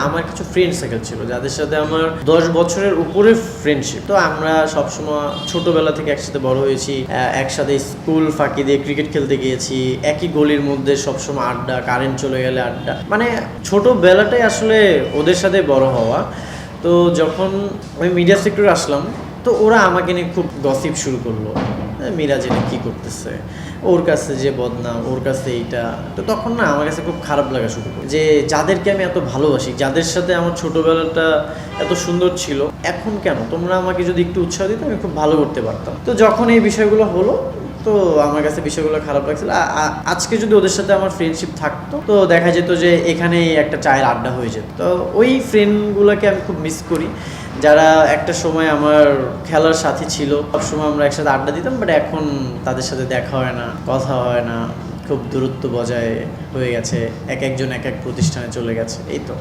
আমার কিছু friend circle ছিল যাদের সাথে আমার 10 বছরের উপরে ফ্রেন্ডশিপ। তো আমরা সবসময় ছোটবেলা থেকে একসাথে বড় হয়েছি, একসাথে স্কুল ফাঁকি দিয়ে ক্রিকেট খেলতে গিয়েছি, একই গলির মধ্যে সবসময় আড্ডা, কারেন্ট চলে গেলে আড্ডা, মানে ছোটবেলাটাই আসলে ওদের সাথে বড় হওয়া। তো যখন আমি মিডিয়া সেক্টরে আসলাম, তো ওরা আমাকে নিয়ে খুব গসিপ শুরু করলো, মিরাজ এটা কী করতেছে, ওর কাছে যে বদনাম, ওর কাছে এইটা। তো তখন না আমার কাছে খুব খারাপ লাগা শুরু করে, যে যাদেরকে আমি এত ভালোবাসি, যাদের সাথে আমার ছোটোবেলাটা এত সুন্দর ছিল, এখন কেন তোমরা আমাকে যদি একটু উৎসাহ দিতে আমি খুব ভালো করতে পারতাম। তো যখন এই বিষয়গুলো হলো, তো আমার কাছে বিষয়গুলো খারাপ লাগছিল। আজকে যদি ওদের সাথে আমার ফ্রেন্ডশিপ থাকতো, তো দেখা যেত যে এখানেই একটা চায়ের আড্ডা হয়ে যেত। তো ওই ফ্রেন্ডগুলোকে আমি খুব মিস করি, যারা একটা সময় আমার খেলার সাথী ছিল, সবসময় আমরা একসাথে আড্ডা দিতাম, বাট এখন তাদের সাথে দেখা হয় না, কথা হয় না, খুব দূরত্ব বজায় হয়ে গেছে, এক একজন এক এক প্রতিষ্ঠানে চলে গেছে, এই তো।